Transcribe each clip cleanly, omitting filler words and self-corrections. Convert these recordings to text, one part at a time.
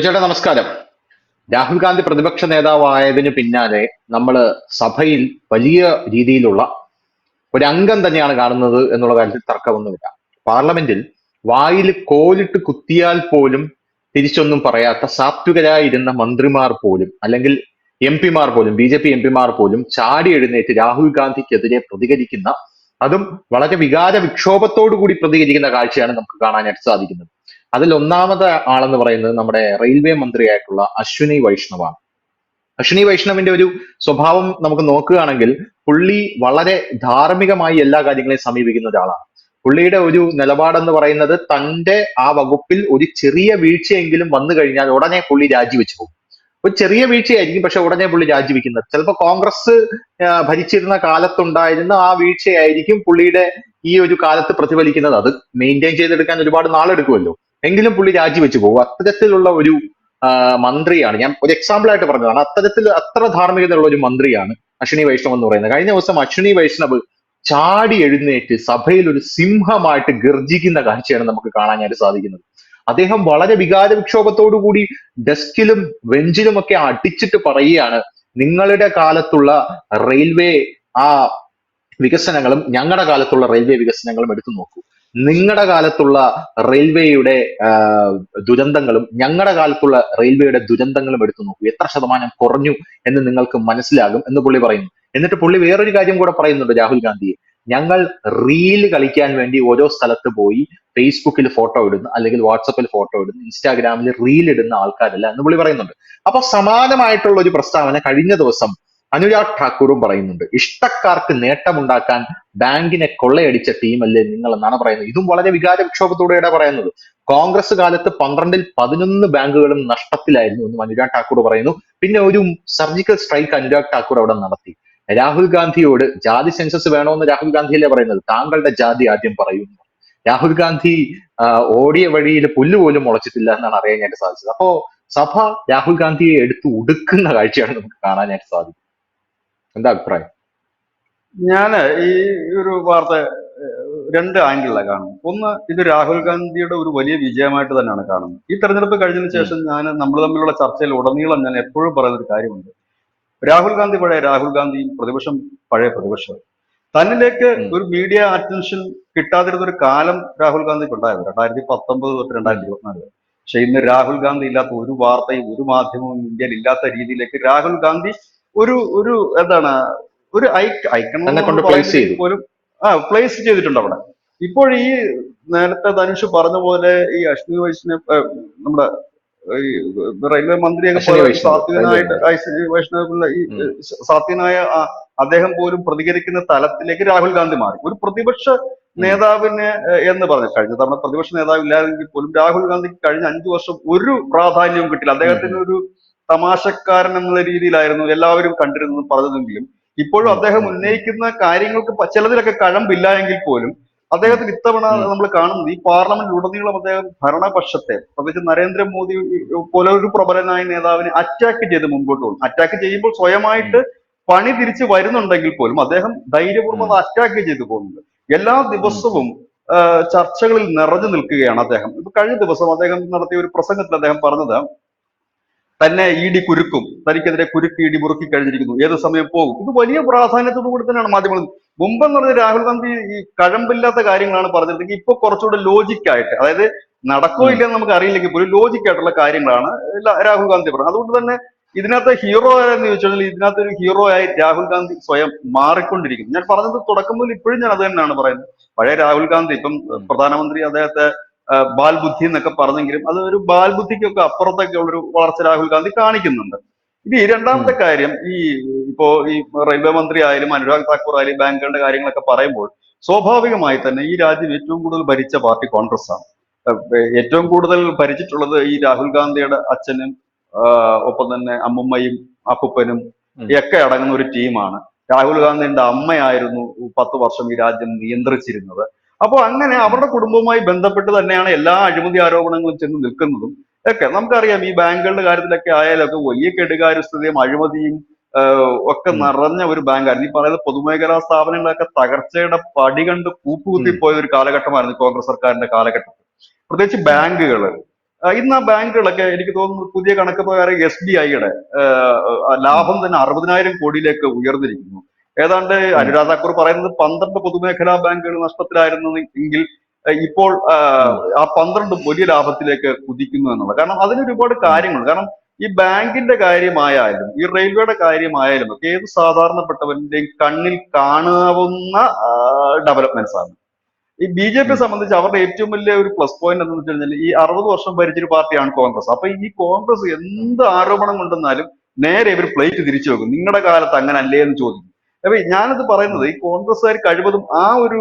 ചേട്ടാ നമസ്കാരം. രാഹുൽ ഗാന്ധി പ്രതിപക്ഷ നേതാവായതിനു പിന്നാലെ നമ്മൾ സഭയിൽ വലിയ രീതിയിലുള്ള ഒരു അംഗം തന്നെയാണ് കാണുന്നത് എന്നുള്ള കാര്യത്തിൽ തർക്കമൊന്നുമില്ല. പാർലമെന്റിൽ വായിൽ കോലിട്ട് കുത്തിയാൽ പോലും തിരിച്ചൊന്നും പറയാത്ത സാത്വികരായിരുന്ന മന്ത്രിമാർ പോലും, അല്ലെങ്കിൽ എംപിമാർ പോലും, ബി.ജെ.പി എംപിമാർ പോലും ചാടി എഴുന്നേറ്റ് രാഹുൽ ഗാന്ധിക്കെതിരെ പ്രതികരിക്കുന്ന, അതും വളരെ വികാര വിക്ഷോഭത്തോടു കൂടി പ്രതികരിക്കുന്ന കാഴ്ചയാണ് നമുക്ക് കാണാനായിട്ട് സാധിക്കുന്നത്. അതിൽ ഒന്നാമത്തെ ആളെന്ന് പറയുന്നത് നമ്മുടെ റെയിൽവേ മന്ത്രിയായിട്ടുള്ള അശ്വിനി വൈഷ്ണവാണ്. അശ്വിനി വൈഷ്ണവിന്റെ ഒരു സ്വഭാവം നമുക്ക് നോക്കുകയാണെങ്കിൽ പുള്ളി വളരെ ധാർമ്മികമായി എല്ലാ കാര്യങ്ങളെയും സമീപിക്കുന്ന ഒരാളാണ്. പുള്ളിയുടെ ഒരു നിലപാടെന്ന് പറയുന്നത് തന്റെ ആ വകുപ്പിൽ ഒരു ചെറിയ വീഴ്ചയെങ്കിലും വന്നു കഴിഞ്ഞാൽ ഉടനെ പുള്ളി രാജിവെച്ചു പോകും. ഒരു ചെറിയ വീഴ്ചയായിരിക്കും, പക്ഷെ ഉടനെ പുള്ളി രാജിവെക്കുന്നത്. ചിലപ്പോൾ കോൺഗ്രസ് ഭരിച്ചിരുന്ന കാലത്തുണ്ടായിരുന്ന ആ വീഴ്ചയായിരിക്കും പുള്ളിയുടെ ഈ ഒരു കാലത്ത് പ്രതിഫലിക്കുന്നത്. അത് മെയിൻറ്റെയിൻ ചെയ്തെടുക്കാൻ ഒരുപാട് നാളെടുക്കുമല്ലോ, എങ്കിലും പുള്ളി രാജിവെച്ചു പോകും. അത്തരത്തിലുള്ള ഒരു മന്ത്രിയാണ്. ഞാൻ ഒരു എക്സാമ്പിൾ ആയിട്ട് പറഞ്ഞതാണ്. അത്ര ധാർമ്മികതയുള്ള ഒരു മന്ത്രിയാണ് അശ്വിനി വൈഷ്ണവ് എന്ന് പറയുന്നത്. കഴിഞ്ഞ ദിവസം അശ്വിനി വൈഷ്ണവ് ചാടി എഴുന്നേറ്റ് സഭയിൽ ഒരു സിംഹമായിട്ട് ഗർജിക്കുന്ന കാഴ്ചയാണ് നമുക്ക് കാണാനായിട്ട് സാധിക്കുന്നത്. അദ്ദേഹം വളരെ വികാര വിക്ഷോഭത്തോടു കൂടി ഡെസ്കിലും ബെഞ്ചിലും ഒക്കെ അടിച്ചിട്ട് പറയുകയാണ്, നിങ്ങളുടെ കാലത്തുള്ള റെയിൽവേ ആ വികസനങ്ങളും ഞങ്ങളുടെ കാലത്തുള്ള റെയിൽവേ വികസനങ്ങളും എടുത്തു നോക്കൂ. നിങ്ങളുടെ കാലത്തുള്ള റെയിൽവേയുടെ ദുരന്തങ്ങളും ഞങ്ങളുടെ കാലത്തുള്ള റെയിൽവേയുടെ ദുരന്തങ്ങളും എടുത്തു നോക്കൂ. എത്ര ശതമാനം കുറഞ്ഞു എന്ന് നിങ്ങൾക്ക് മനസ്സിലാകും എന്ന് പുള്ളി പറയുന്നു. എന്നിട്ട് പുള്ളി വേറൊരു കാര്യം കൂടെ പറയുന്നുണ്ട് രാഹുൽ ഗാന്ധിയെ. ഞങ്ങൾ റീല് കളിക്കാൻ വേണ്ടി ഓരോ സ്ഥലത്ത് പോയി ഫേസ്ബുക്കിൽ ഫോട്ടോ ഇടുന്നു, അല്ലെങ്കിൽ വാട്സപ്പിൽ ഫോട്ടോ ഇടുന്നു, ഇൻസ്റ്റാഗ്രാമിൽ റീൽ ഇടുന്ന ആൾക്കാരല്ല എന്ന് പുള്ളി പറയുന്നുണ്ട്. അപ്പൊ സമാനമായിട്ടുള്ള ഒരു പ്രസ്താവന കഴിഞ്ഞ ദിവസം അനുരാഗ് ഠാക്കൂറും പറയുന്നുണ്ട്. ഇഷ്ടക്കാർക്ക് നേട്ടമുണ്ടാക്കാൻ ബാങ്കിനെ കൊള്ളയടിച്ച ടീമല്ലേ നിങ്ങൾ എന്നാണ് പറയുന്നത്. ഇതും വളരെ വികാര വിക്ഷോഭത്തോടെയാണ് പറയുന്നത്. കോൺഗ്രസ് കാലത്ത് 12ൽ 11 ബാങ്കുകളും നഷ്ടത്തിലായിരുന്നു എന്നും അനുരാഗ് ഠാക്കൂർ പറയുന്നു. പിന്നെ ഒരു സർജിക്കൽ സ്ട്രൈക്ക് അനുരാഗ് ഠാക്കൂർ അവിടെ നടത്തി. രാഹുൽ ഗാന്ധിയോട് ജാതി സെൻസസ് വേണമെന്ന് രാഹുൽ ഗാന്ധിയല്ലേ പറയുന്നത്, താങ്കളുടെ ജാതി ആദ്യം പറയുന്നു. രാഹുൽ ഗാന്ധി ഓടിയ വഴിയിൽ പുല്ലുപോലും മുളച്ചിട്ടില്ല എന്നാണ് അറിയാനായിട്ട് സാധിച്ചത്. അപ്പോ സഭ രാഹുൽ ഗാന്ധിയെ എടുത്ത് ഉടുക്കുന്ന കാഴ്ചയാണ് നമുക്ക് കാണാനായിട്ട് സാധിക്കുന്നത്. എന്താ അഭിപ്രായം? ഞാന് ഈ ഒരു വാർത്ത രണ്ട് ആംഗിളിലാണ് കാണുന്നത്. ഒന്ന്, ഇത് രാഹുൽ ഗാന്ധിയുടെ ഒരു വലിയ വിജയമായിട്ട് തന്നെയാണ് കാണുന്നത്. ഈ തെരഞ്ഞെടുപ്പ് കഴിഞ്ഞതിന് ശേഷം നമ്മൾ തമ്മിലുള്ള ചർച്ചയിൽ ഉടനീളം ഞാൻ എപ്പോഴും പറയുന്ന ഒരു കാര്യമുണ്ട്. രാഹുൽ ഗാന്ധി പഴയ രാഹുൽ ഗാന്ധിയും പ്രതിപക്ഷം പഴയ പ്രതിപക്ഷം. തന്നിലേക്ക് ഒരു മീഡിയ അറ്റൻഷൻ കിട്ടാതിരുന്ന ഒരു കാലം രാഹുൽ ഗാന്ധിക്ക് ഉണ്ടായത് 2019 തൊട്ട് 2024 വരെ. പക്ഷെ ഇന്ന് രാഹുൽ ഗാന്ധി ഇല്ലാത്ത ഒരു വാർത്തയും ഒരു മാധ്യമവും ഇന്ത്യയിൽ ഇല്ലാത്ത രീതിയിലേക്ക് രാഹുൽ ഗാന്ധി ഒരു ഒരു എന്താണ് ഒരു ഐക്കൺ പോലും പ്ലേസ് ചെയ്തിട്ടുണ്ട് അവിടെ. ഇപ്പോൾ ഈ നേരത്തെ ധനുഷ് പറഞ്ഞ പോലെ ഈ അശ്വിനി വൈഷ്ണവ് നമ്മുടെ ഈ റെയിൽവേ മന്ത്രിയൊക്കെ പോലെ സാത്വികനായിട്ട് വൈഷ്ണവ് ഈ സാത്വികനായ അദ്ദേഹം പോലും പ്രതികരിക്കുന്ന തലത്തിലേക്ക് രാഹുൽ ഗാന്ധി മാറി. ഒരു പ്രതിപക്ഷ നേതാവിന് എന്ന് പറഞ്ഞു, കഴിഞ്ഞ തവണ പ്രതിപക്ഷ നേതാവ് ഇല്ലാതെങ്കിൽ പോലും രാഹുൽ ഗാന്ധിക്ക് കഴിഞ്ഞ 5 വർഷം ഒരു പ്രാധാന്യവും കിട്ടില്ല. അദ്ദേഹത്തിന് ഒരു തമാശക്കാരൻ എന്നുള്ള രീതിയിലായിരുന്നു എല്ലാവരും കണ്ടിരുന്നതും പറഞ്ഞതെങ്കിലും ഇപ്പോഴും അദ്ദേഹം ഉന്നയിക്കുന്ന കാര്യങ്ങൾക്ക് ചിലതിലൊക്കെ കഴമ്പില്ല എങ്കിൽ പോലും അദ്ദേഹത്തിന് ഇത്തവണ നമ്മൾ കാണുന്നത് ഈ പാർലമെന്റിൽ ഉടനീളം അദ്ദേഹം ഭരണപക്ഷത്തെ, പ്രത്യേകിച്ച് നരേന്ദ്രമോദി പോലെ ഒരു പ്രബലനായ നേതാവിനെ അറ്റാക്ക് ചെയ്ത് മുമ്പോട്ട് പോകും. അറ്റാക്ക് ചെയ്യുമ്പോൾ സ്വയമായിട്ട് പണി തിരിച്ചു വരുന്നുണ്ടെങ്കിൽ പോലും അദ്ദേഹം ധൈര്യപൂർവ്വം അറ്റാക്ക് ചെയ്തു പോകുന്നുണ്ട്. എല്ലാ ദിവസവും ചർച്ചകളിൽ നിറഞ്ഞു നിൽക്കുകയാണ് അദ്ദേഹം. ഇപ്പൊ കഴിഞ്ഞ ദിവസം അദ്ദേഹം നടത്തിയ ഒരു പ്രസംഗത്തിൽ അദ്ദേഹം പറഞ്ഞത്, തന്നെ ഇ ഡി കുരുക്കും, തനിക്കെതിരെ കുരുക്ക് ഇ ഡി മുറുക്കി കഴിഞ്ഞിരിക്കുന്നു, ഏത് സമയം പോകും. ഇത് വലിയ പ്രാധാന്യത്തോടു കൂടി തന്നെയാണ് മാധ്യമങ്ങൾ. മുമ്പെന്ന് പറഞ്ഞാൽ രാഹുൽ ഗാന്ധി ഈ കഴമ്പില്ലാത്ത കാര്യങ്ങളാണ് പറഞ്ഞിരുന്നെങ്കിൽ ഇപ്പൊ കുറച്ചുകൂടെ ലോജിക്കായിട്ട്, അതായത് നടക്കോ ഇല്ലെന്ന് നമുക്ക് അറിയില്ലെങ്കിൽ പോലും ലോജിക്കായിട്ടുള്ള കാര്യങ്ങളാണ് രാഹുൽ ഗാന്ധി പറഞ്ഞത്. അതുകൊണ്ട് തന്നെ ഇതിനകത്ത് ഹീറോ എന്ന് ചോദിച്ചാൽ ഇതിനകത്ത് ഒരു ഹീറോ ആയി രാഹുൽ ഗാന്ധി സ്വയം മാറിക്കൊണ്ടിരിക്കുന്നു. ഞാൻ പറഞ്ഞത് തുടക്കം മുതൽ ഇപ്പോഴും ഞാൻ അത് തന്നെയാണ് പറയുന്നത്. പഴയ രാഹുൽ ഗാന്ധി ഇപ്പം പ്രധാനമന്ത്രി അദ്ദേഹത്തെ ബാൽബുദ്ധി എന്നൊക്കെ പറഞ്ഞെങ്കിലും അത് ഒരു ബാൽബുദ്ധിക്കൊക്കെ അപ്പുറത്തൊക്കെ ഉള്ളൊരു വളർച്ച രാഹുൽ ഗാന്ധി കാണിക്കുന്നുണ്ട്. ഇനി രണ്ടാമത്തെ കാര്യം, ഈ റെയിൽവേ മന്ത്രി ആയാലും അനുരാഗ് താക്കൂർ ആയാലും ബാങ്കുകളുടെ കാര്യങ്ങളൊക്കെ പറയുമ്പോൾ സ്വാഭാവികമായി തന്നെ ഈ രാജ്യം ഏറ്റവും കൂടുതൽ ഭരിച്ച പാർട്ടി കോൺഗ്രസ് ആണ്. ഏറ്റവും കൂടുതൽ ഭരിച്ചിട്ടുള്ളത് ഈ രാഹുൽ ഗാന്ധിയുടെ അച്ഛനും ഒപ്പം തന്നെ അമ്മുമ്മയും അപ്പുപ്പനും ഒക്കെ അടങ്ങുന്ന ഒരു ടീമാണ്. രാഹുൽ ഗാന്ധിയുടെ അമ്മയായിരുന്നു 10 വർഷം ഈ രാജ്യം നിയന്ത്രിച്ചിരുന്നത്. അപ്പോൾ അങ്ങനെ അവരുടെ കുടുംബവുമായി ബന്ധപ്പെട്ട് തന്നെയാണ് എല്ലാ അഴിമതി ആരോപണങ്ങളും ചെന്ന് നിൽക്കുന്നതും ഒക്കെ. നമുക്കറിയാം ഈ ബാങ്കുകളുടെ കാര്യത്തിലൊക്കെ ആയാലൊക്കെ വലിയ കെടുകാര്യസ്ഥതയും അഴിമതിയും ഒക്കെ നിറഞ്ഞ ഒരു ബാങ്കായിരുന്നു. ഈ പറയുന്ന പൊതുമേഖലാ സ്ഥാപനങ്ങളൊക്കെ തകർച്ചയുടെ പടി കണ്ട് കൂപ്പുകുത്തിപ്പോയ ഒരു കാലഘട്ടമായിരുന്നു കോൺഗ്രസ് സർക്കാരിന്റെ കാലഘട്ടത്തിൽ. പ്രത്യേകിച്ച് ബാങ്കുകൾ ഇന്ന് ആ ബാങ്കുകളൊക്കെ എനിക്ക് തോന്നുന്നു പുതിയ കണക്ക് പ്രകാരം SBIയുടെ ലാഭം തന്നെ 60,000 കോടിയിലേക്ക് ഉയർന്നിരിക്കുന്നു. ഏതാണ്ട് ഉം, അനുരാഗ് താക്കൂർ പറയുന്നത് 12 പൊതുമേഖലാ ബാങ്കുകൾ നഷ്ടത്തിലായിരുന്നു എങ്കിൽ ഇപ്പോൾ ഉം, ആ 12 വലിയ ലാഭത്തിലേക്ക് കുതിക്കുന്നു എന്നുള്ളത്. കാരണം അതിന് ഒരുപാട് ഉം. കാര്യങ്ങളുണ്ട്. കാരണം ഈ ബാങ്കിന്റെ കാര്യമായാലും ഈ റെയിൽവേയുടെ കാര്യമായാലും ഒക്കെ ഏത് സാധാരണപ്പെട്ടവന്റെയും കണ്ണിൽ കാണാവുന്ന ഡെവലപ്മെന്റ്സ് ആണ്. ഈ BJP ഉം. സംബന്ധിച്ച് അവരുടെ ഏറ്റവും വലിയ ഒരു പ്ലസ് പോയിന്റ് എന്ന് വെച്ച് കഴിഞ്ഞാൽ ഈ 60 വർഷം ഭരിച്ചൊരു പാർട്ടിയാണ് കോൺഗ്രസ്. അപ്പൊ ഈ കോൺഗ്രസ് ഉം. എന്ത് ആരോപണം കൊണ്ടെന്നാലും നേരെ ഇവർ പ്ലേറ്റ് തിരിച്ചു വെക്കും. നിങ്ങളുടെ കാലത്ത് അങ്ങനെ അല്ലേ എന്ന് ചോദിക്കും. അപ്പൊ ഞാനത് പറയുന്നത് ഉം. ഈ കോൺഗ്രസ്സുകാർ കഴിവതും ആ ഒരു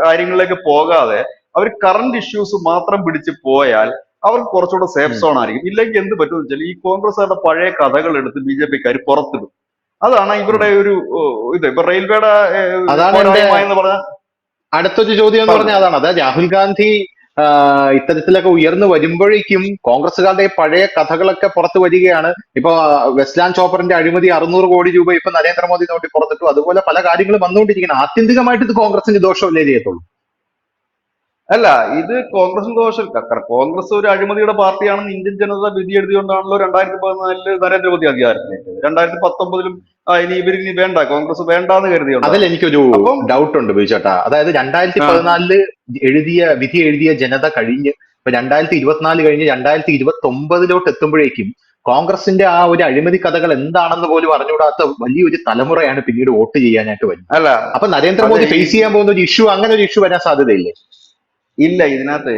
കാര്യങ്ങളിലേക്ക് പോകാതെ അവർ കറന്റ് ഇഷ്യൂസ് മാത്രം പിടിച്ച് പോയാൽ അവർക്ക് കുറച്ചുകൂടെ സേഫ് ഉം. സോൺ ആയിരിക്കും. ഇല്ലെങ്കിൽ എന്ത് പറ്റുമെന്ന് വെച്ചാൽ ഈ കോൺഗ്രസ്സുകാരുടെ പഴയ കഥകൾ എടുത്ത് BJP പുറത്തിടും. അതാണ് ഉം. ഇവരുടെ ഒരു ഇത്. ഇപ്പൊ റെയിൽവേയുടെ അതാണ് എന്റെ പോരായ്മ എന്ന് പറഞ്ഞാൽ അടുത്തൊരു ചോദ്യം എന്ന് പറഞ്ഞു. പറഞ്ഞാൽ അതാണ്. അതായത് രാഹുൽ ഗാന്ധി ഇത്തരത്തിലൊക്കെ ഉയർന്നു വരുമ്പോഴേക്കും കോൺഗ്രസുകാരുടെ പഴയ കഥകളൊക്കെ പുറത്തു വരികയാണ്. ഇപ്പൊ വെസ്റ്റ്ലാൻഡ് ചോപ്പറിന്റെ അഴിമതി 600 കോടി രൂപ ഇപ്പൊ നരേന്ദ്രമോദി നോട്ടി പുറത്തിട്ടു. അതുപോലെ പല കാര്യങ്ങളും വന്നുകൊണ്ടിരിക്കണം. ആത്യന്തികമായിട്ട് ഇത് കോൺഗ്രസിന് ദോഷമല്ലേ ചെയ്യത്തുള്ളൂ. അല്ല, ഇത് കോൺഗ്രസിന് ദോഷം. കോൺഗ്രസ് ഒരു അഴിമതിയുടെ പാർട്ടിയാണെന്ന് ഇന്ത്യൻ ജനത വിധി എഴുതിയോണ്ടാണല്ലോ 2014 നരേന്ദ്രമോദി അധികാരത്തിലേറ്റത്. 2019 ഇനി ഇവരിനി വേണ്ട, കോൺഗ്രസ് വേണ്ടാന്ന് അതിൽ കരുതിയോണ്ടാണ്. എനിക്കൊരു അപ്പം ഡൗട്ട് ഉണ്ട് ബിജുചേട്ടാ. അതായത് രണ്ടായിരത്തി ആ, പതിനാലില് വിധി എഴുതിയ ജനത കഴിഞ്ഞ് ഇപ്പൊ 2024 കഴിഞ്ഞ് 2029 എത്തുമ്പോഴേക്കും കോൺഗ്രസിന്റെ ആ ഒരു അഴിമതി കഥകൾ എന്താണെന്ന് പോലും അറിഞ്ഞുകൂടാത്ത വലിയൊരു തലമുറയാണ് പിന്നീട് വോട്ട് ചെയ്യാനായിട്ട് വരുന്നത്. അല്ല, അപ്പൊ അത് നരേന്ദ്രമോദി ഫേസ് ചെയ്യാൻ പോകുന്ന ഒരു ഇഷ്യൂ, അങ്ങനെ ഒരു ഇഷ്യൂ വരാൻ സാധ്യതയില്ലേ? ഇല്ല, ഇതിനകത്ത്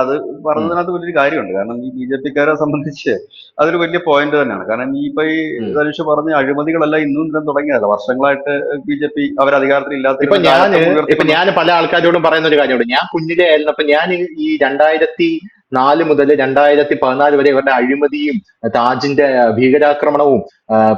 അത് ഉം, പറഞ്ഞതിനകത്ത് വലിയൊരു കാര്യമുണ്ട്. കാരണം ഈ BJP-ക്കാരെ സംബന്ധിച്ച് അതൊരു വലിയ പോയിന്റ് തന്നെയാണ്. കാരണം ഈ ഉം. ധനുഷ് പറഞ്ഞ അഴിമതികളെല്ലാം ഇന്നും ഇന്നും തുടങ്ങിയതല്ല. വർഷങ്ങളായിട്ട് BJP അവർ അധികാരത്തിൽ ഇപ്പൊ ഇല്ലാത്തിരുന്ന ഞാന് കാലത്തും ഇപ്പൊ ഉയർത്തിക്കൊണ്ട്. ഞാൻ പല ആൾക്കാരോടും പറയുന്ന ഒരു കാര്യമുണ്ട്. ഞാൻ കുഞ്ഞിലെ ആയിരുന്നപ്പോ ഞാൻ ഈ 2004 മുതൽ 2014 വരെ ഇവരുടെ അഴിമതിയും താജിന്റെ ഭീകരാക്രമണവും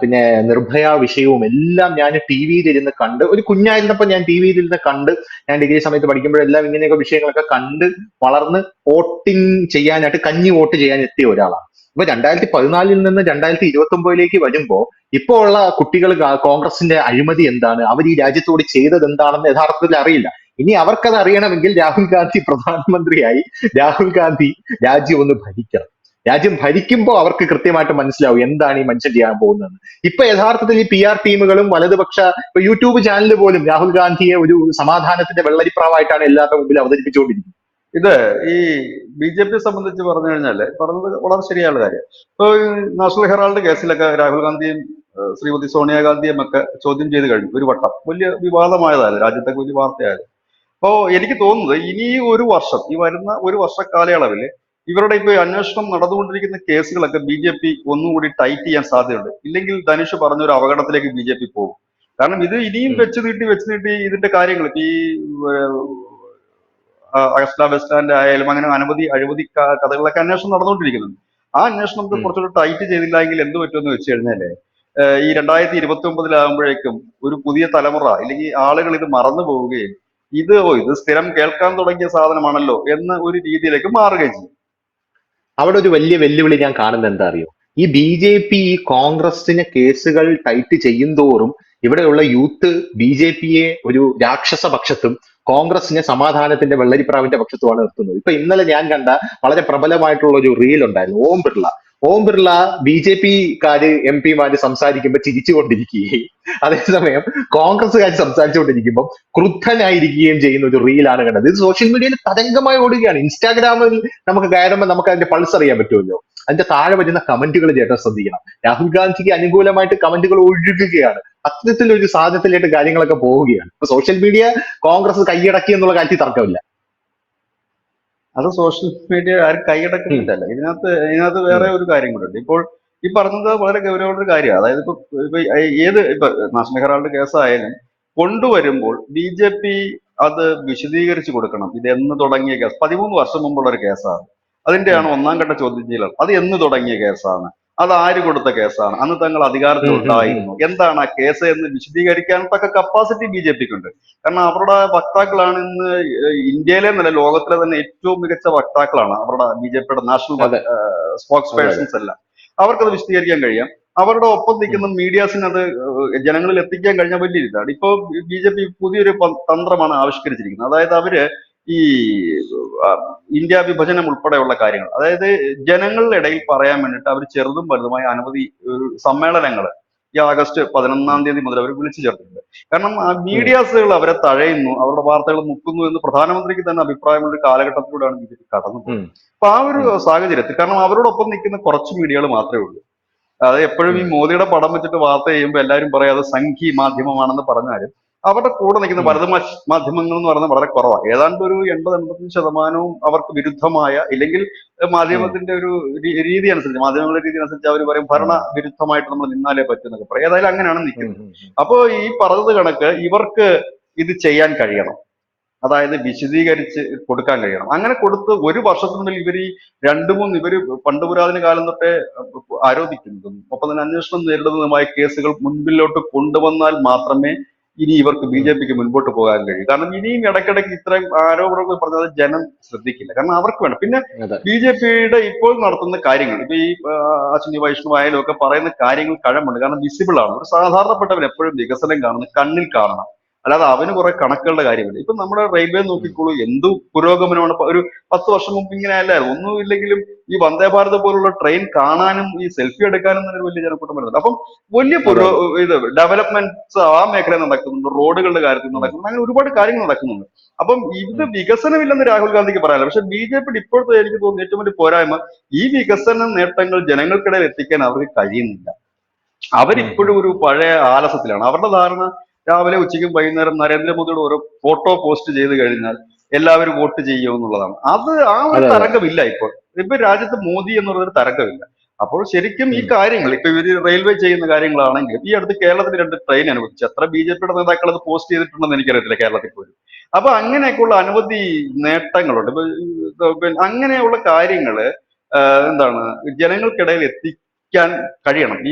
പിന്നെ നിർഭയ വിഷയവും എല്ലാം ഞാൻ TV-യിൽ ഇരുന്ന് കണ്ട്, ഒരു കുഞ്ഞായിരുന്നപ്പോ ഞാൻ TV-യിൽ ഇരുന്ന് കണ്ട്, ഞാൻ ഡിഗ്രി സമയത്ത് പഠിക്കുമ്പോഴെല്ലാം ഇങ്ങനെയൊക്കെ വിഷയങ്ങളൊക്കെ കണ്ട് വളർന്ന് വോട്ടിംഗ് ചെയ്യാനായിട്ട്, കഞ്ഞി വോട്ട് ചെയ്യാൻ എത്തിയ ഒരാളാണ്. ഇപ്പൊ 2014 നിന്ന് 2029 വരുമ്പോ ഇപ്പോ ഉള്ള കുട്ടികൾ കോൺഗ്രസിന്റെ അഴിമതി എന്താണ്, അവർ ഈ രാജ്യത്തോട് ചെയ്തത് എന്താണെന്ന് യഥാർത്ഥത്തിൽ അറിയില്ല. ഇനി അവർക്കത് അറിയണമെങ്കിൽ രാഹുൽ ഗാന്ധി പ്രധാനമന്ത്രിയായി രാഹുൽ ഗാന്ധി രാജ്യം ഒന്ന് ഭരിക്കണം. രാജ്യം ഭരിക്കുമ്പോൾ അവർക്ക് കൃത്യമായിട്ട് മനസ്സിലാവും എന്താണ് ഈ മനുഷ്യൻ ചെയ്യാൻ പോകുന്നത്. ഇപ്പൊ യഥാർത്ഥത്തിൽ ഈ PR ടീമുകളും വലതുപക്ഷ ഇപ്പൊ യൂട്യൂബ് ചാനൽ പോലും രാഹുൽ ഗാന്ധിയെ ഒരു സമാധാനത്തിന്റെ വെള്ളരിപ്രാവായിട്ടാണ് എല്ലാവരുടെ മുമ്പിൽ അവതരിപ്പിച്ചുകൊണ്ടിരിക്കുന്നത്. ഇത് ഈ BJP സംബന്ധിച്ച് പറഞ്ഞു കഴിഞ്ഞാല് പറഞ്ഞത് വളരെ ശരിയായുള്ള കാര്യം. ഇപ്പൊ ഈ നാഷണൽ ഹെറാൾഡ് കേസിലൊക്കെ രാഹുൽ ഗാന്ധിയും ശ്രീമതി സോണിയാഗാന്ധിയും ഒക്കെ ചോദ്യം ചെയ്ത് കഴിഞ്ഞു ഒരു വട്ടം. വലിയ വിവാദമായതായിരുന്നു, രാജ്യത്തൊക്കെ വലിയ വാർത്തയായത്. അപ്പോ എനിക്ക് തോന്നുന്നത് ഇനി ഒരു വർഷം, ഈ വരുന്ന ഒരു വർഷ കാലയളവിൽ ഇവരുടെ ഇപ്പൊ ഈ അന്വേഷണം നടന്നുകൊണ്ടിരിക്കുന്ന കേസുകളൊക്കെ BJP ഒന്നുകൂടി ടൈറ്റ് ചെയ്യാൻ സാധ്യതയുണ്ട്. ഇല്ലെങ്കിൽ ധനുഷ് പറഞ്ഞ ഒരു അപകടത്തിലേക്ക് BJP പോകും. കാരണം ഇത് ഇനിയും ഉം. വെച്ച് നീട്ടി ഇതിന്റെ കാര്യങ്ങൾ ഇപ്പൊ ഈ അഗസ്റ്റ വെസ്റ്റ്ലാൻഡ് ആയാലും അങ്ങനെ അനവധി അഴിമതി കഥകളൊക്കെ അന്വേഷണം നടന്നുകൊണ്ടിരിക്കുന്നുണ്ട്. ആ അന്വേഷണം നമുക്ക് ഉം. കുറച്ചുകൂടി ടൈറ്റ് ചെയ്തില്ല എങ്കിൽ എന്ത് പറ്റുമെന്ന് വെച്ച് കഴിഞ്ഞാല് ഈ 2029 ഒരു പുതിയ തലമുറ അല്ലെങ്കിൽ ആളുകൾ ഇത് മറന്നു പോവുകയും ഇത് സ്ഥിരം കേൾക്കാൻ തുടങ്ങിയ സാധനമാണല്ലോ എന്ന ഒരു രീതിയിലേക്ക് മാറുകയും ചെയ്യും. അവിടെ ഒരു വലിയ വെല്ലുവിളി ഞാൻ കാണുന്നത് എന്താ അറിയോ? ഈ BJP ഈ കോൺഗ്രസിന് കേസുകൾ ടൈറ്റ് ചെയ്യും തോറും ഇവിടെയുള്ള യൂത്ത് BJP-യെ ഒരു രാക്ഷസ പക്ഷത്തും കോൺഗ്രസിനെ സമാധാനത്തിന്റെ വെള്ളരിപ്രാവിന്റെ പക്ഷത്തുമാണ് നിർത്തുന്നത്. ഇപ്പൊ ഇന്നലെ ഞാൻ കണ്ട വളരെ പ്രബലമായിട്ടുള്ള ഒരു റീൽ ഉണ്ടായിരുന്നു. ഓം ബിർള BJP-ക്കാര് MP-മാര് സംസാരിക്കുമ്പോൾ ചിരിച്ചുകൊണ്ടിരിക്കുകയും അതേസമയം കോൺഗ്രസ്സുകാർ സംസാരിച്ചുകൊണ്ടിരിക്കുമ്പോൾ ക്രുദ്ധനായിരിക്കുകയും ചെയ്യുന്ന ഒരു റീലാണ് കണ്ടത്. ഇത് സോഷ്യൽ മീഡിയയിൽ തരംഗമായി ഓടുകയാണ്. ഇൻസ്റ്റാഗ്രാമിൽ നമുക്ക് കയറുമ്പോൾ നമുക്ക് അതിന്റെ പൾസ് അറിയാൻ പറ്റുമല്ലോ. അതിന്റെ താഴെ വരുന്ന കമന്റുകൾ ചേട്ടൻ ശ്രദ്ധിക്കണം. രാഹുൽ ഗാന്ധിക്ക് അനുകൂലമായിട്ട് കമന്റുകൾ ഒഴുകുകയാണ്. അത്തരത്തിലൊരു സാധ്യതയിലേക്ക് കാര്യങ്ങളൊക്കെ പോവുകയാണ്. ഇപ്പൊ സോഷ്യൽ മീഡിയ കോൺഗ്രസ് കൈയടക്കി എന്നുള്ള കാര്യത്തിൽ തർക്കമില്ല. അത് സോഷ്യൽ മീഡിയ ആരും ഉം, കൈയടക്കുന്നില്ലല്ലോ. ഇതിനകത്ത് ഉം, വേറെ ഒരു കാര്യം കൂടെ ഉണ്ട്. ഇപ്പോൾ ഈ പറഞ്ഞത് വളരെ ഗൗരവമുള്ള ഒരു കാര്യമാണ്. അതായത് ഇപ്പൊ ഇപ്പൊ നാഷണൽ ഹെറാൾഡ് കേസായാലും കൊണ്ടുവരുമ്പോൾ BJP അത് വിശദീകരിച്ചു കൊടുക്കണം. ഇത് എന്ന് തുടങ്ങിയ കേസ്, 13 വർഷം മുമ്പുള്ള ഒരു കേസാണ്. ഉം, അതിന്റെയാണ് ഒന്നാം ഘട്ട ചോദ്യം ചെയ്യൽ. അത് എന്ന് തുടങ്ങിയ കേസാണ്, അത് ആര് കൊടുത്ത കേസാണ്, അന്ന് തങ്ങൾ അധികാരത്തിൽ ഉം, ഉം, ഉം. ഉണ്ടായിരുന്നു, എന്താണ് ആ കേസ് എന്ന് വിശദീകരിക്കാൻ തക്ക കപ്പാസിറ്റി BJP-ക്ക് ഉണ്ട്. കാരണം അവരുടെ വക്താക്കളാണ് ഇന്ന് ഇന്ത്യയിലെ നില ലോകത്തിലെ തന്നെ ഏറ്റവും മികച്ച വക്താക്കളാണ് അവരുടെ BJP-യുടെ നാഷണൽ അതെ, സ്പോക്സ് അതെ, അതെ. പേഴ്സൺസ് എല്ലാം. അവർക്കത് വിശദീകരിക്കാൻ കഴിയാം. അവരുടെ ഒപ്പം ഉം. നിൽക്കുന്ന മീഡിയാസിന് അത് ജനങ്ങളിൽ എത്തിക്കാൻ കഴിഞ്ഞ വലിയ ഇതാണ്. ഇപ്പോ BJP പുതിയൊരു തന്ത്രമാണ് ആവിഷ്കരിച്ചിരിക്കുന്നത്. അതായത് അവര് ഈ ആ, ഇന്ത്യ വിഭജനം ഉൾപ്പെടെയുള്ള കാര്യങ്ങൾ, അതായത് ജനങ്ങളുടെ ഇടയിൽ പറയാൻ വേണ്ടിയിട്ട് അവർ ചെറുതും വലുതുമായ അനവധി സമ്മേളനങ്ങൾ ഈ ആഗസ്റ്റ് 11 മുതൽ അവർ വിളിച്ചു ചേർത്തിട്ടുണ്ട്. കാരണം ഉം, മീഡിയാസുകൾ അവരെ തഴയുന്നു, അവരുടെ വാർത്തകൾ മുക്കുന്നു എന്ന് പ്രധാനമന്ത്രിക്ക് തന്നെ അഭിപ്രായമുള്ള ഒരു കാലഘട്ടത്തിലൂടെയാണ് ബി.ജെ.പി കടന്നു ഉം, പോകുന്നത്. അപ്പൊ ആ ഒരു ഉം, സാഹചര്യത്തിൽ, കാരണം അവരോടൊപ്പം നിൽക്കുന്ന കുറച്ച് മീഡിയകൾ മാത്രമേ ഉള്ളൂ. അത് എപ്പോഴും ഈ ഉം, മോദിയുടെ പടം വെച്ചിട്ട് വാർത്ത ചെയ്യുമ്പോൾ എല്ലാവരും പറയും അത് സംഘി മാധ്യമമാണെന്ന് പറഞ്ഞാലും അവരുടെ കൂടെ നിൽക്കുന്ന ഉം, വലതു മാധ്യമങ്ങൾ എന്ന് പറയുന്നത് വളരെ കുറവാണ്. ഏതാണ്ട് ഒരു 80-85% അവർക്ക് വിരുദ്ധമായ, ഇല്ലെങ്കിൽ ഉം, മാധ്യമത്തിന്റെ ഒരു രീതി അനുസരിച്ച്, മാധ്യമങ്ങളുടെ രീതി അനുസരിച്ച് അവർ പറയും ഭരണ ഉം, വിരുദ്ധമായിട്ട് നമ്മൾ നിന്നാലേ പറ്റൂ എന്നൊക്കെ പറയും. ഏതായാലും അങ്ങനെയാണ് ഉം, നിൽക്കുന്നത്. ഉം, ഉം. അപ്പോ ഈ പറഞ്ഞത് കണക്ക് ഇവർക്ക് ഇത് ചെയ്യാൻ കഴിയണം, അതായത് വിശദീകരിച്ച് കൊടുക്കാൻ കഴിയണം. അങ്ങനെ കൊടുത്ത് ഒരു വർഷത്തിനുള്ളിൽ ഇവർ ഈ ഇവര് പണ്ട് പുരാതന കാലം തൊട്ടേ ആരോപിക്കുന്നതും ഒപ്പം തന്നെ അന്വേഷണം നേരിടുന്നതുമായ കേസുകൾ മുൻപിലോട്ട് കൊണ്ടുവന്നാൽ മാത്രമേ ഇനി ഇവർക്ക് ഉം. ബി.ജെ.പിക്ക് മുൻപോട്ട് പോകാൻ കഴിയും. കാരണം ഇനിയും ഇടയ്ക്കിടയ്ക്ക് ഇത്രയും ആരോപണങ്ങൾ പറഞ്ഞാൽ ജനം ശ്രദ്ധിക്കില്ല, കാരണം അവർക്ക് വേണം. പിന്നെ അതെ. ബി.ജെ.പിയുടെ ഇപ്പോൾ നടത്തുന്ന കാര്യങ്ങൾ, ഇപ്പൊ ഈ അശ്വിനി വൈഷ്ണവ് ആയാലും ഒക്കെ പറയുന്ന കാര്യങ്ങൾ കഴമ്പുണ്ട്, കാരണം വിസിബിൾ ആണ്. ഒരു സാധാരണപ്പെട്ടവൻ എപ്പോഴും വികസനം കാണുന്നത് കണ്ണിൽ കാണണം, അല്ലാതെ അവന് കുറെ കണക്കുകളുടെ കാര്യമില്ല. ഇപ്പൊ നമ്മുടെ റെയിൽവേ ഉം, നോക്കിക്കോളൂ, എന്തു പുരോഗമനമാണ്. ഒരു 10 വർഷം മുമ്പ് ഇങ്ങനെ അല്ലായിരുന്നു. ഒന്നുമില്ലെങ്കിലും ഈ വന്ദേ ഭാരത് പോലുള്ള ട്രെയിൻ കാണാനും ഈ സെൽഫി എടുക്കാനും തന്നെ ഒരു വലിയ ജനക്കൂട്ടം വരുന്നുണ്ട്. അപ്പം വലിയ അതെ അതെ. ഇത് ഡെവലപ്മെന്റ്സ് ആ മേഖലയിൽ നടക്കുന്നുണ്ട്, റോഡുകളുടെ കാര്യത്തിൽ ഉം, നടക്കുന്നുണ്ട്, അങ്ങനെ ഒരുപാട് കാര്യങ്ങൾ നടക്കുന്നുണ്ട്. അപ്പം ഇത് ഉം, വികസനമില്ലെന്ന് രാഹുൽ ഗാന്ധിക്ക് പറയാനില്ല. പക്ഷെ ബി.ജെ.പിയുടെ ഇപ്പോഴത്തെ എനിക്ക് തോന്നുന്നു ഏറ്റവും വലിയ പോരായ്മ, ഈ വികസന നേട്ടങ്ങൾ ജനങ്ങൾക്കിടയിൽ എത്തിക്കാൻ അവർക്ക് കഴിയുന്നില്ല. ഉം, ഉം, അവരിപ്പോഴും ഒരു ഉം. പഴയ ആലസ്യത്തിലാണ്. അവരുടെ ധാരണ രാവിലെ ഉച്ചയ്ക്കും വൈകുന്നേരം നരേന്ദ്രമോദിയുടെ ഓരോ ഫോട്ടോ പോസ്റ്റ് ചെയ്ത് കഴിഞ്ഞാൽ എല്ലാവരും വോട്ട് ചെയ്യും എന്നുള്ളതാണ്. അത് ആ ഒരു അതെ അതെ. തരംഗമില്ല ഇപ്പോൾ. ഇപ്പൊ രാജ്യത്ത് മോദി എന്നുള്ളൊരു തരംഗമില്ല. അപ്പോൾ ശരിക്കും ഈ ഉം, കാര്യങ്ങൾ, ഇപ്പൊ ഇവര് റെയിൽവേ ചെയ്യുന്ന കാര്യങ്ങളാണെങ്കിൽ, ഈ അടുത്ത് കേരളത്തിൽ 2 ട്രെയിൻ അനുവദിച്ചു. എത്ര ബി.ജെ.പിയുടെ നേതാക്കൾ അത് പോസ്റ്റ് ചെയ്തിട്ടുണ്ടെന്ന് എനിക്കറിയത്തില്ല കേരളത്തിൽ പോലും. അപ്പൊ അങ്ങനെയൊക്കെയുള്ള അനവധി നേട്ടങ്ങളുണ്ട്. ഇപ്പൊ പിന്നെ അങ്ങനെയുള്ള കാര്യങ്ങള് എന്താണ് ജനങ്ങൾക്കിടയിൽ എത്തിക്കാൻ കഴിയണം. ഈ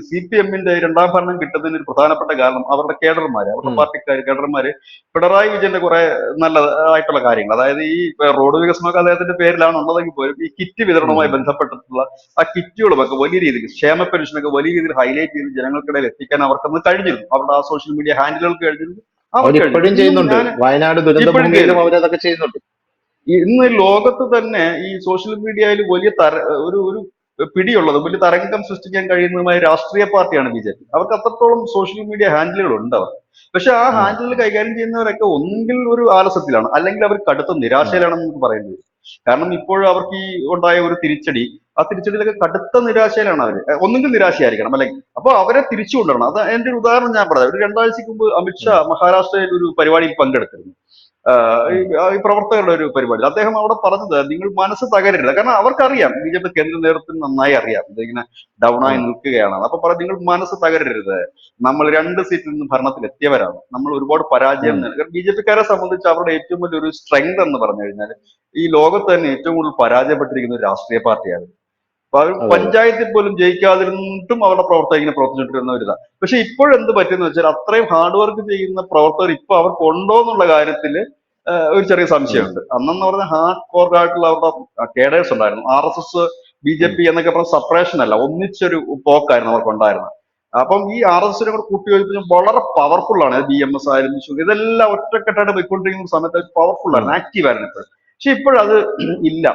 CPM-ന്റെ 2ാം ഭരണം കിട്ടുന്നതിന് ഒരു പ്രധാനപ്പെട്ട കാരണം അവരുടെ കേഡർമാര്, അവരുടെ ഉം, പാർട്ടിക്കാർ കേഡർമാര് പിണറായി വിജയന്റെ കുറെ നല്ല ആയിട്ടുള്ള കാര്യങ്ങൾ, അതായത് ഈ റോഡ് വികസനമൊക്കെ അദ്ദേഹത്തിന്റെ പേരിലാണ് ഉള്ളതെങ്കിൽ പോലും ഈ കിറ്റ് ഉം, വിതരണവുമായി ഉം. ബന്ധപ്പെട്ടിട്ടുള്ള ആ കിറ്റുകളുമൊക്കെ വലിയ രീതിയിൽ, ക്ഷേമ പെൻഷനൊക്കെ വലിയ രീതിയിൽ ഹൈലൈറ്റ് ചെയ്ത് ജനങ്ങൾക്കിടയിൽ എത്തിക്കാൻ അവർക്കന്ന് കഴിഞ്ഞിരുന്നു. അവരുടെ ആ സോഷ്യൽ മീഡിയ ഹാൻഡിലുകൾക്ക് കഴിഞ്ഞിരുന്നു, അവർക്ക് കഴിഞ്ഞിരുന്നു. അവരിപ്പോഴും ഇന്നും ചെയ്യുന്നുണ്ട്. ഞാൻ വയനാട് ദുരന്ത ഇപ്പോഴും ഭൂമിയിലും ചെയ്യുന്നു. അവരതൊക്കെ ചെയ്യുന്നുണ്ട്. ഇന്ന് ലോകത്ത് തന്നെ ഈ സോഷ്യൽ മീഡിയയിൽ വലിയ ഒരു പിടിയുള്ളതും വലിയ തരംഗം സൃഷ്ടിക്കാൻ കഴിയുന്നതുമായ രാഷ്ട്രീയ പാർട്ടിയാണ് ബി.ജെ.പി. അവർക്ക് അത്രത്തോളം സോഷ്യൽ മീഡിയ ഹാൻഡിലുകൾ ഉണ്ട് അവർ. പക്ഷെ ആ ഉം, ഹാൻഡിൽ കൈകാര്യം ചെയ്യുന്നവരൊക്കെ ഒന്നുകിൽ ഒരു ആലസ്യത്തിലാണ്, അല്ലെങ്കിൽ അവർ കടുത്ത ഉം, നിരാശയിലാണെന്ന് നമുക്ക് പറയേണ്ടി വരും. കാരണം ഇപ്പോഴും അവർക്ക് ഈ ഉണ്ടായ ഒരു തിരിച്ചടി, ആ തിരിച്ചടിയിലൊക്കെ കടുത്ത നിരാശയിലാണ് അവർ. ഒന്നുകിൽ നിരാശയായിരിക്കണം, അല്ലെങ്കിൽ അപ്പൊ അവരെ തിരിച്ചു കൊണ്ടുവരണം. അത് എന്റെ ഒരു ഉദാഹരണം ഞാൻ പറയാം. ഒരു 2 ആഴ്ചക്ക് മുമ്പ് അമിത്ഷാ ഉം, മഹാരാഷ്ട്രയിൽ ഒരു പരിപാടിയിൽ പങ്കെടുത്തിരുന്നു. ഉം, ഈ പ്രവർത്തകരുടെ ഒരു പരിപാടി. അദ്ദേഹം അവിടെ പറഞ്ഞത്, നിങ്ങൾ മനസ്സ് തകരരുത്. കാരണം അവർക്കറിയാം, ബി.ജെ.പി കേന്ദ്ര നേതൃത്വത്തിന് നന്നായി അറിയാം ഇതിങ്ങനെ ഡൗൺ ആയി ഉം, നിൽക്കുകയാണ്. അപ്പൊ പറഞ്ഞു, നിങ്ങൾ മനസ്സ് തകരരുത്, നമ്മൾ 2 സീറ്റിൽ നിന്ന് ഭരണത്തിൽ എത്തിയവരാണ്, നമ്മൾ ഒരുപാട് പരാജയം ഉം. നേരിടും. ബി.ജെ.പിക്കാരെ സംബന്ധിച്ച് അവരുടെ ഏറ്റവും വലിയൊരു സ്ട്രെങ്ത് എന്ന് പറഞ്ഞു കഴിഞ്ഞാൽ, ഈ ലോകത്ത് തന്നെ ഏറ്റവും കൂടുതൽ പരാജയപ്പെട്ടിരിക്കുന്ന ഒരു രാഷ്ട്രീയ പാർട്ടിയാണ്. അപ്പൊ അവർ അതെ അതെ. പഞ്ചായത്തിൽ പോലും ജയിക്കാതിരുന്നിട്ടും അവരുടെ പ്രവർത്തകർ ഇങ്ങനെ പ്രവർത്തിച്ചിട്ടിരുന്ന ഒരു ഇതാണ്. പക്ഷെ ഇപ്പോഴെന്ത് പറ്റുന്ന വെച്ചാൽ, അത്രയും ഹാർഡ് വർക്ക് ചെയ്യുന്ന പ്രവർത്തകർ ഇപ്പൊ അവർക്ക് ഉണ്ടോ എന്നുള്ള കാര്യത്തിൽ ഒരു ചെറിയ ഉം, സംശയമുണ്ട്. അന്നെന്ന് പറഞ്ഞാൽ ഹാർഡ് കോർ ആയിട്ടുള്ള അവരുടെ കേഡേഴ്സ് ഉണ്ടായിരുന്നു. RSS ഉം, ബി.ജെ.പി എന്നൊക്കെ പറഞ്ഞ സെപ്പറേഷൻ അല്ല, ഒന്നിച്ചൊരു പോക്കായിരുന്നു അവർക്ക് ഉണ്ടായിരുന്നത്. അപ്പം ഈ RSS-നെ കൂടെ കൂട്ടിയോജിപ്പിച്ച് വളരെ പവർഫുൾ ആണ്. BMS ആയാലും ഇതെല്ലാം ഒറ്റക്കെട്ടായിട്ട് പോയിക്കൊണ്ടിരിക്കുന്ന സമയത്ത് പവർഫുൾ ഉം, ആയിരുന്നു, ആക്റ്റീവ് ആയിരുന്നു ഇപ്പോഴും. പക്ഷെ ഇപ്പോഴത് ഇല്ല.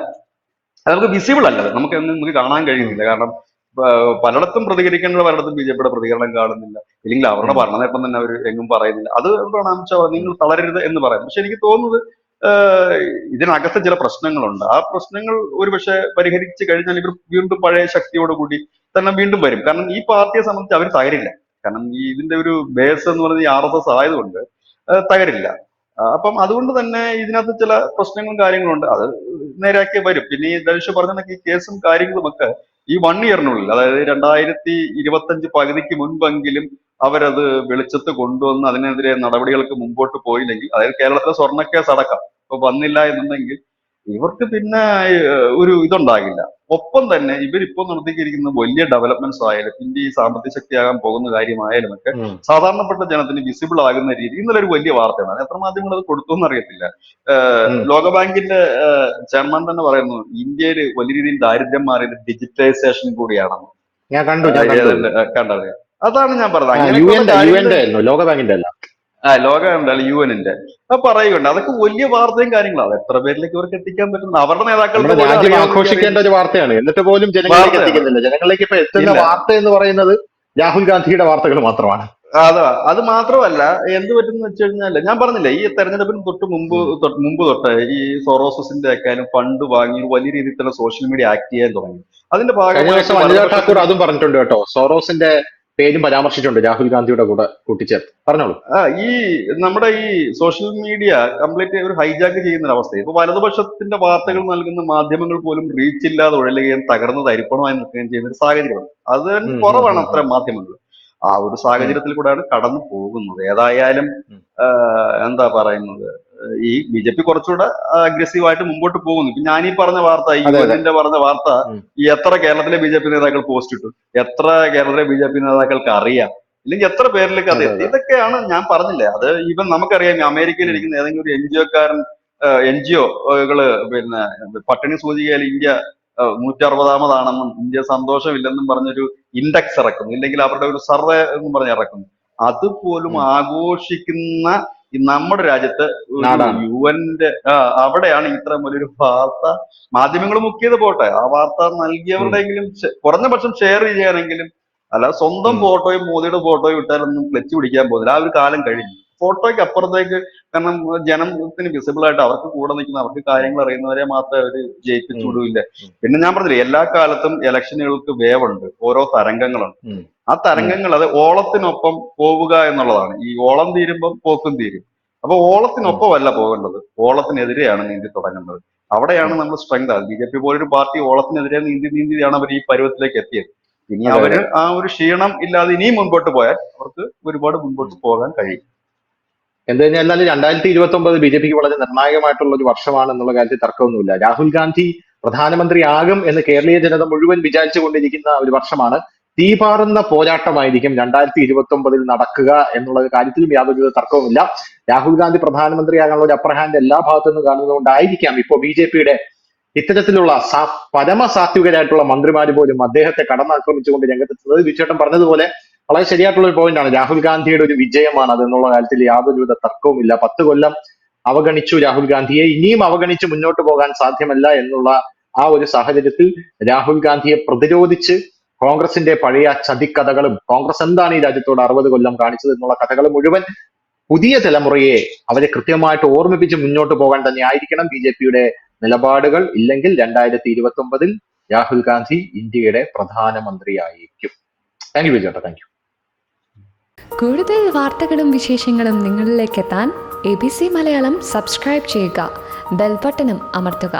അത് നമുക്ക് വിസിബിൾ അല്ലത്, നമുക്ക് കാണാൻ ഉം, കഴിയുന്നില്ല. കാരണം പലയിടത്തും പ്രതികരിക്കേണ്ട പലയിടത്തും ബി.ജെ.പിയുടെ പ്രതികരണം കാണുന്നില്ല, ഇല്ലെങ്കിൽ അവരുടെ ഉം, ഭരണ നേട്ടം തന്നെ അവർ എങ്ങും പറയുന്നില്ല. അത് എന്താണ് അമിത്ഷാ ഉം. നിങ്ങൾ തളരരുത് എന്ന് പറയുന്നത്. പക്ഷെ എനിക്ക് തോന്നുന്നത് ഇതിനകത്ത് ചില പ്രശ്നങ്ങളുണ്ട്. ആ പ്രശ്നങ്ങൾ ഒരുപക്ഷെ പരിഹരിച്ച് കഴിഞ്ഞാൽ ഇവർ വീണ്ടും പഴയ ശക്തിയോടുകൂടി തന്നെ വീണ്ടും വരും. കാരണം ഈ പാർട്ടിയെ സംബന്ധിച്ച് അവർ തകരില്ല. കാരണം ഈ ഇതിന്റെ ഒരു ബേസ് എന്ന് പറയുന്നത് ഈ RSS ആയതുകൊണ്ട് തകരില്ല. അപ്പം അതുകൊണ്ട് തന്നെ ഇതിനകത്ത് ചില പ്രശ്നങ്ങളും കാര്യങ്ങളും ഉണ്ട്. അത് നേരെയാക്കി വരും. പിന്നെ ഈ ധനുഷ് പറഞ്ഞ ഈ കേസും കാര്യങ്ങളും ഒക്കെ ഈ 1 ഇയറിനുള്ളിൽ, അതായത് 2025 പകുതിക്ക് മുൻപെങ്കിലും അവരത് വെളിച്ചത്ത് കൊണ്ടുവന്ന് അതിനെതിരെ നടപടികൾക്ക് മുമ്പോട്ട് പോയില്ലെങ്കിൽ, അതായത് കേരളത്തിലെ സ്വർണ്ണക്കേസ് അടക്കം ഇപ്പൊ വന്നില്ല എന്നുണ്ടെങ്കിൽ, ഇവർക്ക് പിന്നെ ഒരു ഇതുണ്ടാകില്ല. ഒപ്പം തന്നെ ഇവരിപ്പോ നടത്തിയിരിക്കുന്ന വലിയ ഡെവലപ്മെന്റ്സ് ആയാലും, ഇന്ത്യ ഈ സാമ്പത്തിക ശക്തിയാകാൻ പോകുന്ന കാര്യമായാലും ഒക്കെ ഉം, സാധാരണപ്പെട്ട ജനത്തിന് വിസിബിൾ ആകുന്ന രീതി ഇന്നലെ ഒരു വലിയ വാർത്തയാണ്. അത് എത്ര മാധ്യമങ്ങൾ അത് കൊടുത്തു എന്നറിയത്തില്ല. ഉം. ലോകബാങ്കിന്റെ ചെയർമാൻ തന്നെ പറയുന്നു, ഇന്ത്യയിൽ വലിയ രീതിയിൽ ദാരിദ്ര്യം മാറിയത് ഡിജിറ്റൈസേഷൻ കൂടിയാണെന്ന്. ഞാൻ കണ്ടു. ഏതാണ്ട് കണ്ടത്. അതാണ് ഞാൻ പറഞ്ഞത്, യു അങ്ങനെയൊക്കെയുള്ള എന്റെ കാര്യങ്ങൾ. ആയിരുന്നു, ലോകബാങ്കിന്റെ അല്ല. ലോക എന്തായാലും UN-ന്റെ അത് പറയുകയുണ്ട്. അതൊക്കെ വലിയ വാർത്തയും കാര്യങ്ങളാണ്. അത് എത്ര പേരിലേക്ക് അവർക്ക് എത്തിക്കാൻ പറ്റുന്ന അവരുടെ നേതാക്കൾക്ക് നമ്മുടെ പോലും രാജ്യം അറിയാമെന്ന് ആഘോഷിക്കേണ്ട എനിക്കറിയില്ല. ഒരു വാർത്തയാണ്, എന്നിട്ട് പോലും ജനങ്ങളിലേക്ക് വാർത്തയാണ്. എത്തിക്കുന്നില്ല. ജനങ്ങളിലേക്ക് ഇപ്പൊ എത്തുന്ന ഇല്ല. വാർത്ത എന്ന് പറയുന്നത് രാഹുൽ ഗാന്ധിയുടെ വാർത്തകൾ മാത്രമാണ്. അതാ അത് മാത്രമല്ല, എന്ത് പറ്റുന്ന വെച്ച് കഴിഞ്ഞാല് ഞാൻ പറഞ്ഞില്ലേ, ഈ തെരഞ്ഞെടുപ്പിന് ഉം. മുമ്പ് തൊട്ട് ഈ സൊറോസസിന്റെ ഒക്കെ ഫണ്ട് വാങ്ങി വലിയ രീതിയിൽ തന്നെ സോഷ്യൽ മീഡിയ ആക്ട് ചെയ്യാൻ തുടങ്ങി. അതിന്റെ കഴിഞ്ഞ ഭാഗമായിട്ട് ദിവസം അനുരാഗ് ഠാക്കൂർ വലതുപക്ഷത്തിന്റെ അതും പറഞ്ഞിട്ടുണ്ട് കേട്ടോ, സോറോസിന്റെ പേരും പരാമർശിച്ചിട്ടുണ്ട് രാഹുൽ ഗാന്ധിയുടെ കൂടെ കൂട്ടിച്ചേർത്ത്. പറഞ്ഞോളൂ. ഈ നമ്മുടെ ഈ സോഷ്യൽ മീഡിയ കംപ്ലീറ്റ് ഒരു ഹൈജാക്ക് ചെയ്യുന്ന ഒരു അവസ്ഥ. ഇപ്പൊ വലതുപക്ഷത്തിന്റെ വാർത്തകൾ നൽകുന്ന മാധ്യമങ്ങൾ പോലും റീച്ച് ഇല്ലാതെ ഉഴലുകയും തകർന്ന് തരിപ്പണമായി നിൽക്കുകയും ചെയ്യുന്ന ഒരു സാഹചര്യമാണ്. അത് ഉം, ഉം, കുറവാണ് ഉം, ഉം, അത്തരം മാധ്യമങ്ങൾ. ആ ഒരു ഉം, സാഹചര്യത്തിൽ കൂടെയാണ് കടന്നു പോകുന്നത്. ഏതായാലും ഉം. എന്താ പറയുന്നത്, ഈ BJP കുറച്ചുകൂടെ അഗ്രസീവായിട്ട് മുമ്പോട്ട് പോകുന്നു. ഇപ്പൊ ഞാനീ പറഞ്ഞ വാർത്ത, ഈ അതെ അതെ. UN-ന്റെ പറഞ്ഞ വാർത്ത, ഉം. ഈ എത്ര കേരളത്തിലെ BJP നേതാക്കൾ പോസ്റ്റ് ഇട്ടു, എത്ര കേരളത്തിലെ BJP നേതാക്കൾക്ക് അറിയാം, ഇല്ലെങ്കിൽ എത്ര പേരിലേക്ക് അത് അതെ എത്തി, അതെ. ഇതൊക്കെയാണ് ഞാൻ പറഞ്ഞില്ലേ. അത് ഇവൻ നമുക്കറിയാം, അമേരിക്കയിൽ ഉം. ഇരിക്കുന്ന ഏതെങ്കിലും ഒരു NGO-കാരൻ, NGO-കള് പിന്നെ പട്ടിണി സൂചികയിൽ ഇന്ത്യ 160-ാമതാണെന്നും ഇന്ത്യ സന്തോഷമില്ലെന്നും പറഞ്ഞൊരു ഇൻഡെക്സ് ഇറക്കുന്നു, ഇല്ലെങ്കിൽ അവരുടെ ഒരു സർവേ എന്നും പറഞ്ഞ് ഇറക്കുന്നു. അതുപോലും ഉം. ആഘോഷിക്കുന്ന ഈ നമ്മുടെ രാജ്യത്ത് ഒരു നാടാണ്. UN-ന്റെ അവിടെയാണ് ഇത്തരം ഒരു വാർത്ത മാധ്യമങ്ങൾ മുക്കിയത് പോട്ടെ, ആ വാർത്ത ഉം. നൽകിയവരുടെയെങ്കിലും കുറഞ്ഞ പക്ഷം ഷെയർ ചെയ്യാനെങ്കിലും. അല്ല സ്വന്തം ഉം. ഫോട്ടോയും മോദിയുടെ ഫോട്ടോയും ഇട്ടാലൊന്നും ക്ലച്ച് പിടിക്കാൻ പോകുന്നില്ല. ആ ഒരു കാലം കഴിഞ്ഞു. ഫോട്ടോയ്ക്ക് അപ്പുറത്തേക്ക്, കാരണം ജനത്തിന് വിസിബിൾ ആയിട്ട് അവർക്ക് കൂടെ നിൽക്കുന്ന, അവർക്ക് ഉം. കാര്യങ്ങൾ അറിയുന്നവരെ മാത്രമേ അവര് ജയിപ്പിച്ചു ഉം. വിടൂല്ല. ഉം. പിന്നെ ഞാൻ പറഞ്ഞില്ലേ, എല്ലാ കാലത്തും ഇലക്ഷനുകൾക്ക് വേവുണ്ട്, ഓരോ തരംഗങ്ങളുണ്ട്. ഉം. ആ ഉം. തരംഗങ്ങൾ അത് ഓളത്തിനൊപ്പം പോവുക എന്നുള്ളതാണ്. ഈ ഓളം തീരുമ്പം പോക്കും തീരും. അപ്പൊ ഉം. ഓളത്തിനൊപ്പമല്ല പോകേണ്ടത്, ഓളത്തിനെതിരെയാണ് നീന്തി തുടങ്ങേണ്ടത്. അവിടെയാണ് ഉം. നമ്മൾ സ്ട്രെങ്ത്. BJP പോലൊരു പാർട്ടി ഓളത്തിനെതിരെ നീന്തിയാണ് അവർ ഈ പരുവത്തിലേക്ക് എത്തിയത്. ഇനി അതെ അവര് അതെ. ആ ഒരു ക്ഷീണം ഇല്ലാതെ ഇനിയും മുൻപോട്ട് പോയാൽ അവർക്ക് ഒരുപാട് ഉം. മുൻപോട്ട് പോകാൻ കഴിയും. എന്ത് കഴിഞ്ഞാൽ 2029 BJPക്ക് വളരെ നിർണായകമായിട്ടുള്ള ഒരു വർഷമാണ് എന്നുള്ള കാര്യത്തിൽ തർക്കമൊന്നുമില്ല. രാഹുൽ ഗാന്ധി പ്രധാനമന്ത്രിയാകും എന്ന് കേരളീയ ജനത മുഴുവൻ വിചാരിച്ചു കൊണ്ടിരിക്കുന്ന ഒരു വർഷമാണ്. തീപാറുന്ന പോരാട്ടമായിരിക്കും 2029 നടക്കുക എന്നുള്ള കാര്യത്തിലും യാതൊരു തർക്കവുമില്ല. രാഹുൽ ഗാന്ധി പ്രധാനമന്ത്രിയാകാനുള്ള ഒരു അപ്പർ ഹാൻഡ് എല്ലാ ഭാഗത്തു നിന്നും കാണുന്നതുകൊണ്ടായിരിക്കാം ഇപ്പോൾ BJPയുടെ ഇത്തരത്തിലുള്ള പരമസാത്വികരായിട്ടുള്ള മന്ത്രിമാര് പോലും അദ്ദേഹത്തെ കടന്നാക്രമിച്ചുകൊണ്ട് രംഗത്തെത്തുന്നത്. വിചേട്ടൻ പറഞ്ഞതുപോലെ വളരെ ശരിയായിട്ടുള്ള ഒരു പോയിന്റാണ്. രാഹുൽ ഗാന്ധിയുടെ ഒരു വിജയമാണ് അത് എന്നുള്ള കാര്യത്തിൽ യാതൊരുവിധ തർക്കവുമില്ല. 10 കൊല്ലം അവഗണിച്ചു രാഹുൽ ഗാന്ധിയെ, ഇനിയും അവഗണിച്ച് മുന്നോട്ട് പോകാൻ സാധ്യമല്ല എന്നുള്ള ആ ഒരു സാഹചര്യത്തിൽ രാഹുൽ ഗാന്ധിയെ പ്രതിരോധിച്ച് കോൺഗ്രസിന്റെ പഴയ ചതിക്കഥകളും, കോൺഗ്രസ് എന്താണ് ഈ രാജ്യത്തോട് 60 കൊല്ലം കാണിച്ചത് എന്നുള്ള കഥകൾ മുഴുവൻ പുതിയ തലമുറയെ അവരെ കൃത്യമായിട്ട് ഓർമ്മിപ്പിച്ച് മുന്നോട്ട് പോകാൻ തന്നെ ആയിരിക്കണം BJPയുടെ നിലപാടുകൾ. ഇല്ലെങ്കിൽ 2029 രാഹുൽ ഗാന്ധി ഇന്ത്യയുടെ പ്രധാനമന്ത്രിയായിരിക്കും. താങ്ക് യു വിജേട്ട, താങ്ക് യു. കൂടുതൽ വാർത്തകളും വിശേഷങ്ങളും നിങ്ങളിലേക്ക് എത്താൻ ABC മലയാളം സബ്സ്ക്രൈബ് ചെയ്യുക, ബെൽ ബട്ടണും അമർത്തുക.